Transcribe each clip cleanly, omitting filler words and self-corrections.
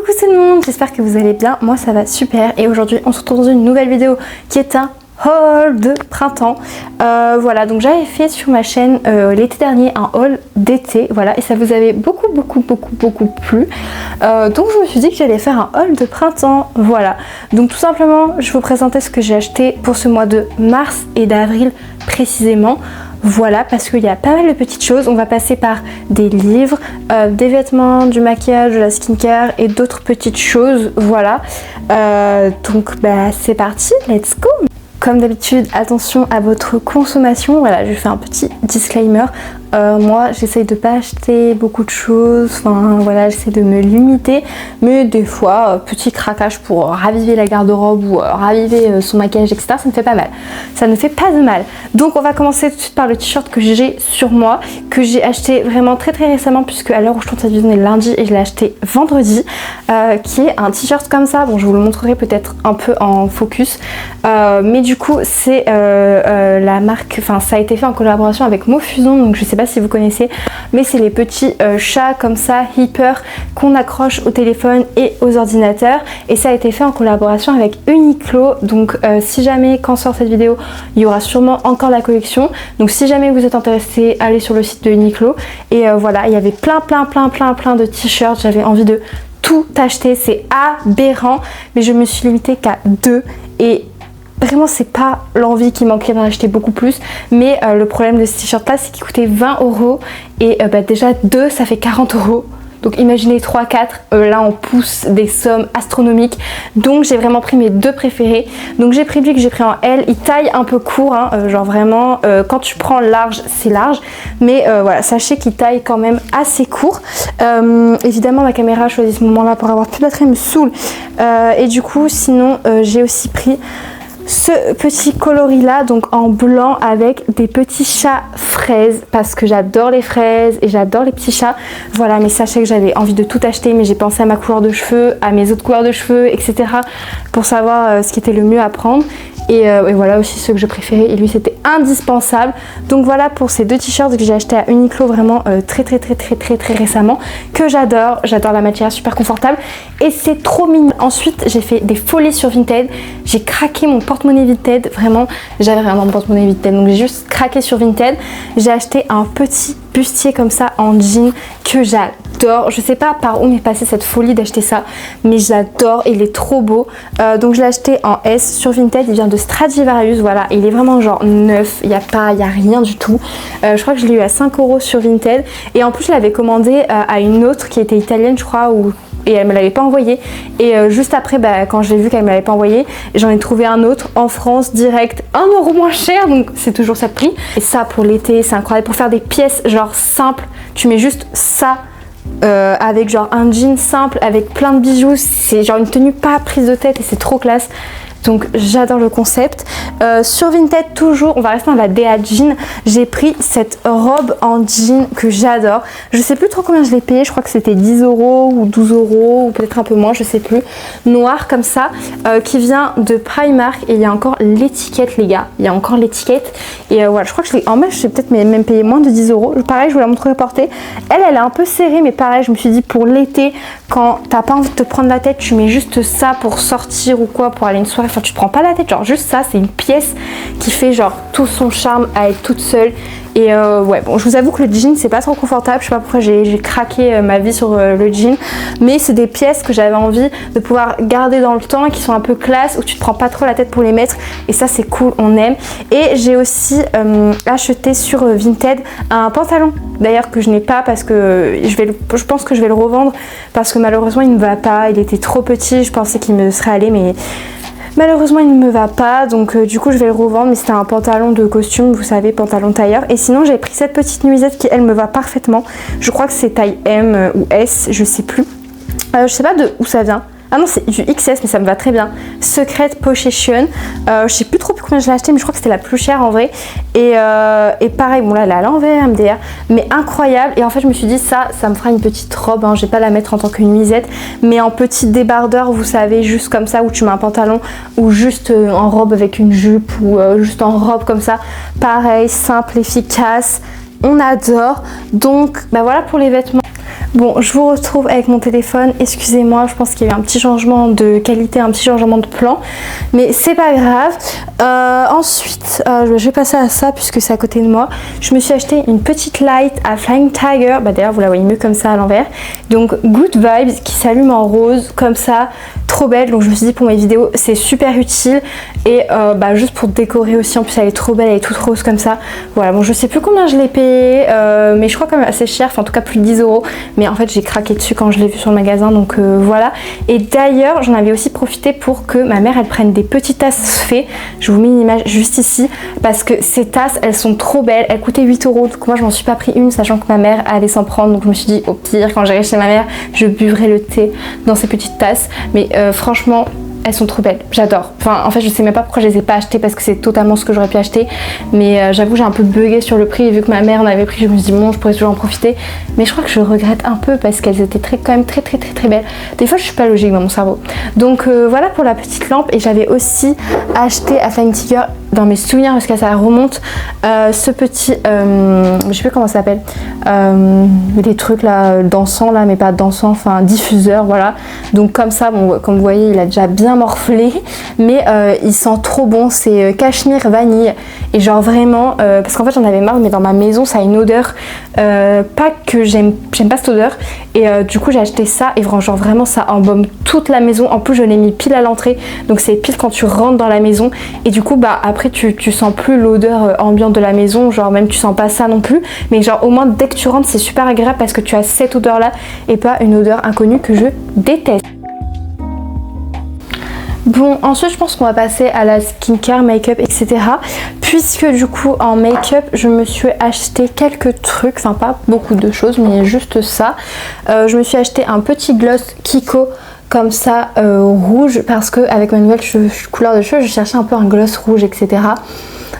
Coucou tout le monde, j'espère que vous allez bien, moi ça va super et aujourd'hui on se retrouve dans une nouvelle vidéo qui est un haul de printemps. Voilà, donc j'avais fait sur ma chaîne l'été dernier un haul d'été, voilà, et ça vous avait beaucoup plu. Donc je me suis dit que j'allais faire un haul de printemps, voilà. Donc tout simplement, je vais vous présenter ce que j'ai acheté pour ce mois de mars et d'avril précisément. Voilà, parce qu'il y a pas mal de petites choses. On va passer par des livres, des vêtements, du maquillage, de la skincare et d'autres petites choses. Voilà, donc c'est parti, let's go. Comme d'habitude, attention à votre consommation. Voilà, je fais un petit disclaimer. Moi, j'essaye de pas acheter beaucoup de choses. Enfin, voilà, j'essaie de me limiter. Mais des fois, petit craquage pour raviver la garde-robe ou raviver son maquillage, etc. Ça ne fait pas mal. Ça ne fait pas de mal. Donc, on va commencer tout de suite par le t-shirt que j'ai sur moi, que j'ai acheté vraiment très récemment, puisque à l'heure où je tourne cette vidéo, on est lundi et je l'ai acheté vendredi, qui est un t-shirt comme ça. Bon, je vous le montrerai peut-être un peu en focus, mais du coup, c'est la marque. Enfin, ça a été fait en collaboration avec Mofuson. Donc, je sais pas si vous connaissez, mais c'est les petits chats comme ça, hyper, qu'on accroche au téléphone et aux ordinateurs, et ça a été fait en collaboration avec Uniqlo. Donc si jamais quand sort cette vidéo, il y aura sûrement encore la collection, donc si jamais vous êtes intéressé, allez sur le site de Uniqlo. Et voilà, il y avait plein de t-shirts, j'avais envie de tout acheter, c'est aberrant, mais je me suis limitée qu'à 2 et vraiment c'est pas l'envie qui manquait d'en acheter beaucoup plus, mais le problème de ce t-shirt là c'est qu'il coûtait 20 € et déjà 2 ça fait 40 €. Donc imaginez 3, 4, là on pousse des sommes astronomiques. Donc j'ai vraiment pris mes 2 préférés. Donc j'ai pris lui que j'ai pris en L, il taille un peu court, hein, genre vraiment quand tu prends large c'est large. Mais voilà, sachez qu'il taille quand même assez court. Évidemment ma caméra a choisi ce moment là pour avoir plus de batterie, elle me saoule. Et du coup sinon j'ai aussi pris ce petit coloris là, donc en blanc avec des petits chats fraises, parce que j'adore les fraises et j'adore les petits chats. Voilà, mais sachez que j'avais envie de tout acheter, mais j'ai pensé à ma couleur de cheveux, à mes autres couleurs de cheveux, etc. pour savoir ce qui était le mieux à prendre. Et voilà aussi ceux que je préférais, et lui c'était indispensable. Donc voilà pour ces 2 t-shirts que j'ai acheté à Uniqlo vraiment très récemment, que j'adore la matière, super confortable et c'est trop mignon. Ensuite j'ai fait des folies sur Vinted, j'ai craqué mon porte-monnaie Vinted, vraiment j'avais vraiment mon porte-monnaie Vinted, donc j'ai juste craqué sur Vinted. J'ai acheté un petit bustier comme ça en jean que j'adore. Je sais pas par où m'est passée cette folie d'acheter ça, mais j'adore, il est trop beau. Donc je l'ai acheté en S sur Vinted, il vient de Stradivarius, voilà, il est vraiment genre neuf, il y a rien du tout. Je crois que je l'ai eu à 5 € sur Vinted, et en plus je l'avais commandé à une autre qui était italienne je crois, et elle me l'avait pas envoyé, et juste après quand j'ai vu qu'elle me l'avait pas envoyé, j'en ai trouvé un autre en France direct 1 € moins cher, donc c'est toujours ça de prix. Et ça pour l'été c'est incroyable, pour faire des pièces genre simples, tu mets juste ça avec genre un jean simple avec plein de bijoux, c'est genre une tenue pas prise de tête et c'est trop classe. Donc j'adore le concept. Sur Vinted toujours, on va rester dans la DA jean, j'ai pris cette robe en jean que j'adore. Je sais plus trop combien je l'ai payé, je crois que c'était 10 € ou 12 € ou peut-être un peu moins, je sais plus. Noir comme ça, qui vient de Primark, et il y a encore l'étiquette les gars, il y a encore l'étiquette. Et voilà, je crois que je l'ai en même, je vais peut-être même payer moins de 10 €. Pareil, je vous la montrerai portée. Elle est un peu serrée, mais pareil, je me suis dit pour l'été, quand t'as pas envie de te prendre la tête, tu mets juste ça pour sortir ou quoi, pour aller à une soirée. Enfin, tu te prends pas la tête, genre juste ça, c'est une pièce qui fait genre tout son charme à être toute seule. Et ouais, bon, je vous avoue que le jean c'est pas trop confortable, je sais pas pourquoi j'ai craqué ma vie sur le jean, mais c'est des pièces que j'avais envie de pouvoir garder dans le temps et qui sont un peu classe, où tu te prends pas trop la tête pour les mettre, et ça c'est cool, on aime. Et j'ai aussi acheté sur Vinted un pantalon, d'ailleurs que je n'ai pas parce que je pense que je vais le revendre, parce que malheureusement il ne va pas, il était trop petit, je pensais qu'il me serait allé, mais malheureusement il ne me va pas, donc du coup je vais le revendre. Mais c'était un pantalon de costume, vous savez, pantalon tailleur. Et sinon j'ai pris cette petite nuisette qui elle me va parfaitement, je crois que c'est taille M ou S, je sais plus, je sais pas de où ça vient. Ah non, c'est du XS, mais ça me va très bien. Secret Possession. Je sais plus trop combien je l'ai acheté, mais je crois que c'était la plus chère en vrai. Et pareil, bon là, elle est à l'envers, MDR, mais incroyable. Et en fait, je me suis dit, ça me fera une petite robe. Hein. Je vais pas la mettre en tant que nuisette, mais en petit débardeur, vous savez, juste comme ça, où tu mets un pantalon, ou juste en robe avec une jupe, ou juste en robe comme ça. Pareil, simple, efficace. On adore. Donc, bah voilà pour les vêtements. Bon, je vous retrouve avec mon téléphone, excusez-moi, je pense qu'il y a eu un petit changement de qualité, un petit changement de plan, mais c'est pas grave. Ensuite, je vais passer à ça puisque c'est à côté de moi. Je me suis acheté une petite light à Flying Tiger, bah d'ailleurs vous la voyez mieux comme ça à l'envers. Donc Good Vibes qui s'allume en rose comme ça, trop belle. Donc je me suis dit pour mes vidéos c'est super utile et juste pour décorer aussi, en plus elle est trop belle, elle est toute rose comme ça. Voilà, bon je sais plus combien je l'ai payé, mais je crois quand même assez cher, enfin en tout cas plus de 10 €. Mais en fait j'ai craqué dessus quand je l'ai vu sur le magasin, donc voilà. Et d'ailleurs j'en avais aussi profité pour que ma mère elle prenne des petites tasses fées. Je vous mets une image juste ici parce que ces tasses elles sont trop belles, elles coûtaient 8 €. Donc moi je m'en suis pas pris une sachant que ma mère allait s'en prendre, donc je me suis dit au pire quand j'irai chez ma mère je buvrai le thé dans ces petites tasses. Mais franchement elles sont trop belles, j'adore. Enfin en fait je sais même pas pourquoi je les ai pas achetées parce que c'est totalement ce que j'aurais pu acheter, mais j'avoue j'ai un peu bugué sur le prix et vu que ma mère en avait pris je me suis dit bon je pourrais toujours en profiter, mais je crois que je regrette un peu parce qu'elles étaient quand même très belles. Des fois je suis pas logique dans mon cerveau. Donc voilà pour la petite lampe. Et j'avais aussi acheté à Flying Tiger dans mes souvenirs parce que ça remonte ce petit je sais plus comment ça s'appelle, des trucs là dansants là, mais pas dansants, enfin diffuseur, voilà. Donc comme ça, bon comme vous voyez il a déjà bien morflé, mais il sent trop bon. C'est cachemire vanille et genre vraiment parce qu'en fait j'en avais marre, mais dans ma maison ça a une odeur pas que j'aime pas cette odeur, et du coup j'ai acheté ça et genre vraiment ça embaume toute la maison. En plus je l'ai mis pile à l'entrée, donc c'est pile quand tu rentres dans la maison, et du coup bah après tu sens plus l'odeur ambiante de la maison, genre même tu sens pas ça non plus, mais genre au moins dès que tu rentres c'est super agréable parce que tu as cette odeur là et pas une odeur inconnue que je déteste. Bon, ensuite je pense qu'on va passer à la skincare, make-up, etc. Puisque du coup en make-up je me suis acheté quelques trucs, enfin pas beaucoup de choses mais juste ça. Je me suis acheté un petit gloss Kiko comme ça rouge, parce que avec ma nouvelle couleur de cheveux je cherchais un peu un gloss rouge, etc.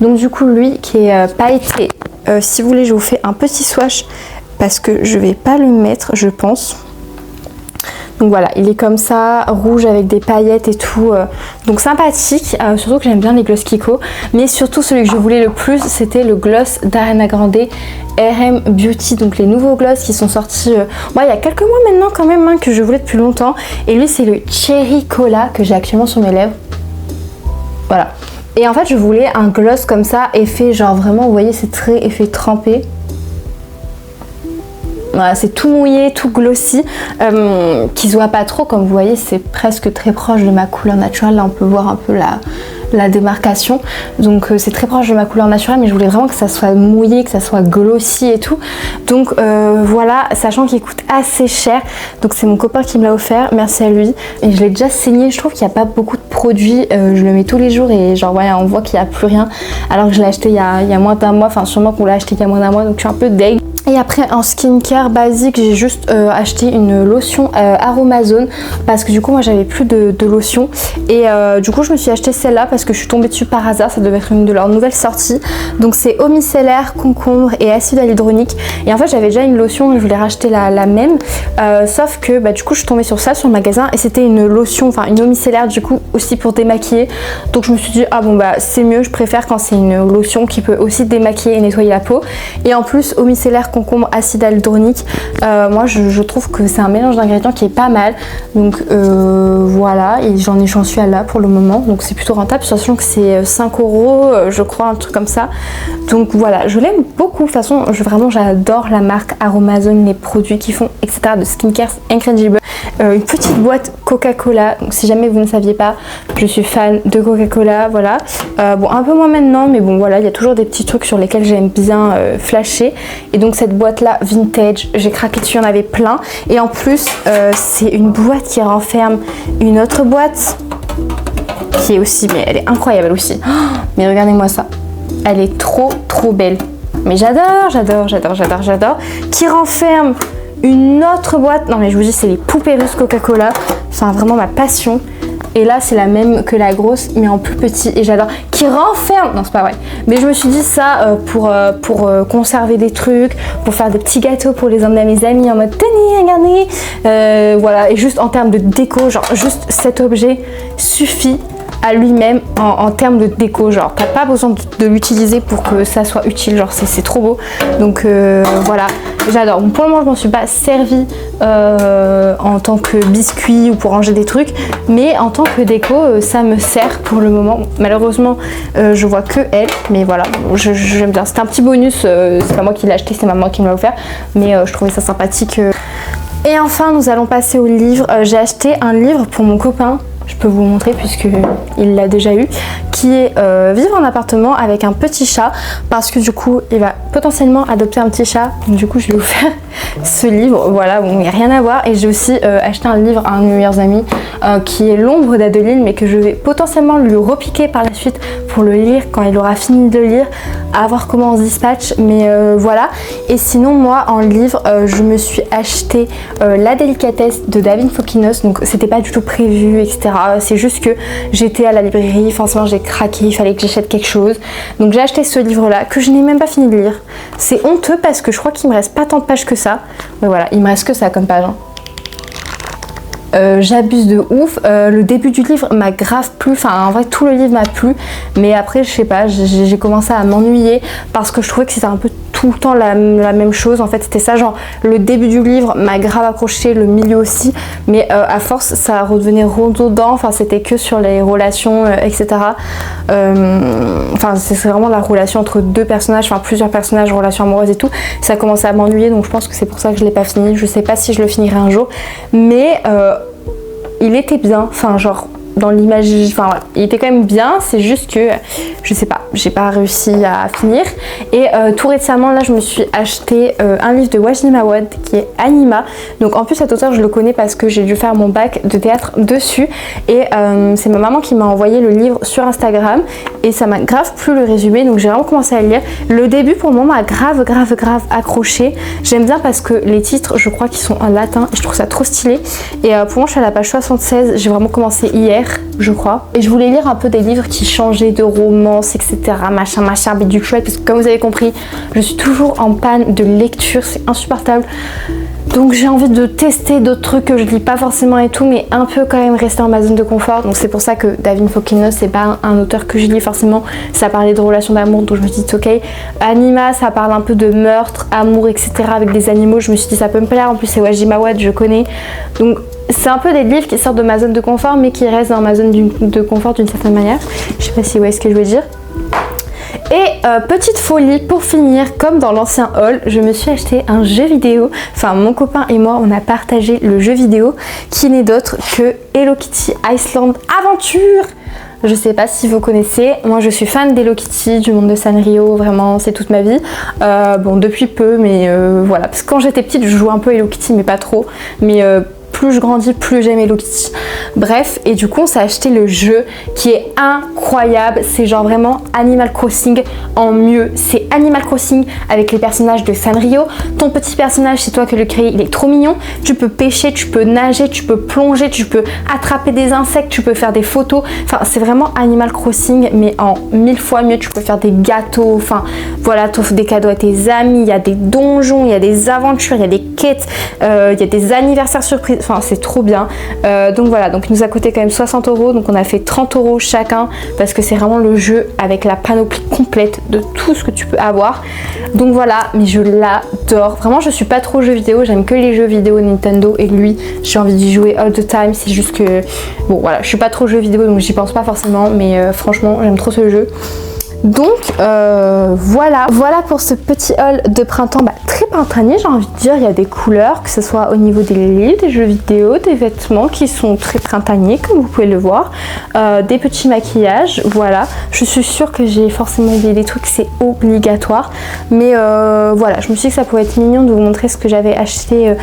Donc du coup lui qui est pailleté, si vous voulez je vous fais un petit swatch parce que je vais pas le mettre je pense. Donc voilà, il est comme ça, rouge avec des paillettes et tout, donc sympathique, surtout que j'aime bien les gloss Kiko. Mais surtout celui que je voulais le plus c'était le gloss d'Ariana Grande RM Beauty, donc les nouveaux gloss qui sont sortis il y a quelques mois maintenant quand même, que je voulais depuis longtemps. Et lui c'est le Cherry Cola que j'ai actuellement sur mes lèvres, voilà. Et en fait je voulais un gloss comme ça, effet genre vraiment, vous voyez c'est très effet trempé. Voilà, c'est tout mouillé, tout glossy, qui se voit pas trop, comme vous voyez c'est presque très proche de ma couleur naturelle. Là on peut voir un peu la démarcation, donc c'est très proche de ma couleur naturelle, mais je voulais vraiment que ça soit mouillé, que ça soit glossy et tout. Donc voilà, sachant qu'il coûte assez cher, donc c'est mon copain qui me l'a offert, merci à lui. Et je l'ai déjà saigné, je trouve qu'il n'y a pas beaucoup de produits, je le mets tous les jours et genre ouais on voit qu'il n'y a plus rien, alors que je l'ai acheté il y a moins d'un mois, enfin sûrement qu'on l'a acheté il y a moins d'un mois, donc je suis un peu deg. Et après en skincare basique j'ai juste acheté une lotion Aromazone parce que du coup moi j'avais plus de lotion, et du coup je me suis acheté celle-là parce que je suis tombée dessus par hasard, ça devait être une de leurs nouvelles sorties. Donc c'est eau micellaire, concombre et acide hyaluronique, et en fait j'avais déjà une lotion et je voulais racheter la même, sauf que du coup je suis tombée sur ça sur le magasin et c'était une lotion, enfin une eau micellaire du coup aussi pour démaquiller. Donc je me suis dit ah bon c'est mieux, je préfère quand c'est une lotion qui peut aussi démaquiller et nettoyer la peau. Et en plus eau micellaire, concombre, acide hyaluronique, moi je trouve que c'est un mélange d'ingrédients qui est pas mal, donc voilà, et j'en suis à là pour le moment, donc c'est plutôt rentable, sachant que c'est 5 € je crois, un truc comme ça. Donc voilà, je l'aime beaucoup, de toute façon vraiment j'adore la marque Aromazone, les produits qu'ils font, etc. de skincare incredible. Une petite boîte Coca-Cola, donc si jamais vous ne saviez pas, je suis fan de Coca-Cola, voilà. Bon un peu moins maintenant, mais bon voilà, il y a toujours des petits trucs sur lesquels j'aime bien flasher. Et donc cette boîte là vintage, j'ai craqué dessus, il y en avait plein, et en plus c'est une boîte qui renferme une autre boîte qui est aussi, mais elle est incroyable elle aussi. Oh, mais regardez-moi ça, elle est trop belle, mais j'adore, qui renferme une autre boîte. Non mais je vous dis c'est les poupées russes Coca-Cola, enfin vraiment ma passion. Et là c'est la même que la grosse mais en plus petit, et j'adore, qui renferme, non c'est pas vrai, mais je me suis dit ça pour conserver des trucs, pour faire des petits gâteaux pour les emmener à mes amis en mode tenez regardez, voilà. Et juste en termes de déco, genre juste cet objet suffit à lui-même en termes de déco. Genre t'as pas besoin de l'utiliser pour que ça soit utile, genre c'est trop beau. Donc voilà, j'adore. Bon, pour le moment je m'en suis pas servi en tant que biscuit ou pour ranger des trucs, mais en tant que déco ça me sert pour le moment. Malheureusement je vois que elle, mais voilà, j'aime bien. C'était un petit bonus, c'est pas moi qui l'ai acheté, c'est maman qui me l'a offert, mais je trouvais ça sympathique. Et enfin nous allons passer au livre. J'ai acheté un livre pour mon copain, je peux vous montrer puisque il l'a déjà eu, qui est vivre en appartement avec un petit chat, parce que du coup il va potentiellement adopter un petit chat, donc du coup je lui ai offert ce livre. Voilà, bon, il n'y a rien à voir. Et j'ai aussi acheté un livre à un de mes meilleurs amis qui est L'ombre d'Adeline, mais que je vais potentiellement lui repiquer par la suite pour le lire quand il aura fini de le lire, à voir comment on se dispatche, mais voilà. Et sinon moi en livre je me suis acheté La délicatesse de David Fokinos, donc c'était pas du tout prévu etc, c'est juste que j'étais à la librairie, forcément j'ai craqué, il fallait que j'achète quelque chose, donc j'ai acheté ce livre là que je n'ai même pas fini de lire. C'est honteux parce que je crois qu'il me reste pas tant de pages que ça, mais voilà, il me reste que ça comme page hein. J'abuse de ouf. Le début du livre m'a grave plu, enfin en vrai tout le livre m'a plu, mais après je sais pas, j'ai commencé à m'ennuyer parce que je trouvais que c'était un peu tout le temps la même chose. En fait c'était ça, genre le début du livre m'a grave accroché, le milieu aussi, mais à force ça redevenait redondant, enfin c'était que sur les relations etc. Enfin c'est vraiment la relation entre deux personnages, enfin plusieurs personnages, relations amoureuses et tout, ça a commencé à m'ennuyer, donc je pense que c'est pour ça que je l'ai pas fini. Je sais pas si je le finirai un jour, mais il était bien, enfin genre dans l'image, enfin voilà, il était quand même bien, c'est juste que je sais pas, j'ai pas réussi à finir. Et tout récemment là je me suis acheté un livre de Wajdi Mawad qui est Anima, donc en plus cet auteur je le connais parce que j'ai dû faire mon bac de théâtre dessus, et c'est ma maman qui m'a envoyé le livre sur Instagram et ça m'a grave plu le résumé, donc j'ai vraiment commencé à le lire. Le début pour le moment m'a grave accroché, j'aime bien parce que les titres je crois qu'ils sont en latin et je trouve ça trop stylé. Et pour moi je suis à la page 76, j'ai vraiment commencé hier je crois, et je voulais lire un peu des livres qui changeaient de romance etc, machin bidule chouette, parce que comme vous avez compris je suis toujours en panne de lecture, c'est insupportable. Donc j'ai envie de tester d'autres trucs que je lis pas forcément et tout, mais un peu quand même rester dans ma zone de confort. Donc c'est pour ça que David Fokinos c'est pas un auteur que je lis forcément. Ça parlait de relations d'amour, donc je me suis dit ok. Anima ça parle un peu de meurtre, amour etc avec des animaux, je me suis dit ça peut me plaire. En plus c'est Wajdi Mawad, je connais, donc c'est un peu des livres qui sortent de ma zone de confort mais qui restent dans ma zone de confort d'une certaine manière. Je sais pas si vous voyez ce que je veux dire. Et petite folie pour finir, comme dans l'ancien haul, je me suis acheté un jeu vidéo. Enfin mon copain et moi on a partagé le jeu vidéo qui n'est d'autre que Hello Kitty Iceland Aventure. Je sais pas si vous connaissez, moi je suis fan d'Hello Kitty, du monde de Sanrio, vraiment c'est toute ma vie. Bon depuis peu, mais voilà, parce que quand j'étais petite je jouais un peu à Hello Kitty mais pas trop, mais plus je grandis, plus j'aime Hello Kitty. Bref, et du coup on s'est acheté le jeu qui est incroyable, c'est genre vraiment Animal Crossing en mieux. C'est Animal Crossing avec les personnages de Sanrio. Ton petit personnage, c'est toi qui le crée, il est trop mignon. Tu peux pêcher, tu peux nager, tu peux plonger, tu peux attraper des insectes, tu peux faire des photos. Enfin c'est vraiment Animal Crossing mais en 1000 fois mieux. Tu peux faire des gâteaux, enfin voilà, t'offres des cadeaux à tes amis, il y a des donjons, il y a des aventures, il y a des quêtes, il y a des anniversaires surprises. Enfin c'est trop bien. Donc voilà, donc il nous a coûté quand même 60 €, donc on a fait 30 € chacun parce que c'est vraiment le jeu avec la panoplie complète de tout ce que tu peux avoir. Donc voilà, mais je l'adore. Vraiment je suis pas trop jeux vidéo, j'aime que les jeux vidéo Nintendo, et lui j'ai envie d'y jouer all the time. C'est juste que bon voilà, je suis pas trop jeux vidéo donc j'y pense pas forcément, mais franchement j'aime trop ce jeu. Donc voilà pour ce petit haul de printemps, très printanier j'ai envie de dire. Il y a des couleurs, que ce soit au niveau des livres, des jeux vidéo, des vêtements qui sont très printaniers comme vous pouvez le voir, des petits maquillages, voilà. Je suis sûre que j'ai forcément oublié des trucs, c'est obligatoire, mais voilà, je me suis dit que ça pouvait être mignon de vous montrer ce que j'avais acheté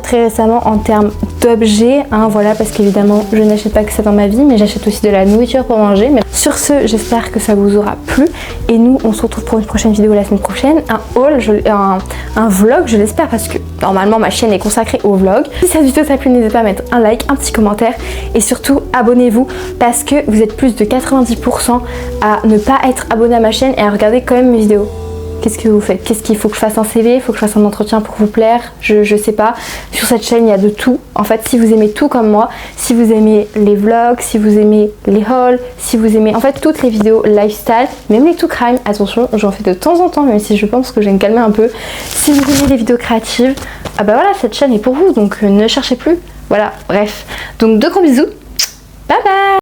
très récemment en termes d'objets, hein, voilà, parce qu'évidemment je n'achète pas que ça dans ma vie, mais j'achète aussi de la nourriture pour manger. Mais sur ce, j'espère que ça vous aura plu. Et nous on se retrouve pour une prochaine vidéo la semaine prochaine, un haul, un vlog je l'espère, parce que normalement ma chaîne est consacrée au vlog. Si cette vidéo t'a plu, n'hésitez pas à mettre un like, un petit commentaire, et surtout abonnez-vous parce que vous êtes plus de 90% à ne pas être abonné à ma chaîne et à regarder quand même mes vidéos. Qu'est-ce que vous faites? Qu'est-ce qu'il faut que je fasse un CV? Il faut que je fasse un entretien pour vous plaire? Je sais pas. Sur cette chaîne, il y a de tout. En fait, si vous aimez tout comme moi, si vous aimez les vlogs, si vous aimez les hauls, si vous aimez en fait toutes les vidéos lifestyle, même les to crime, attention, j'en fais de temps en temps, même si je pense que je vais me calmer un peu. Si vous aimez les vidéos créatives, ah bah voilà, cette chaîne est pour vous, donc ne cherchez plus. Voilà, bref. Donc de gros bisous.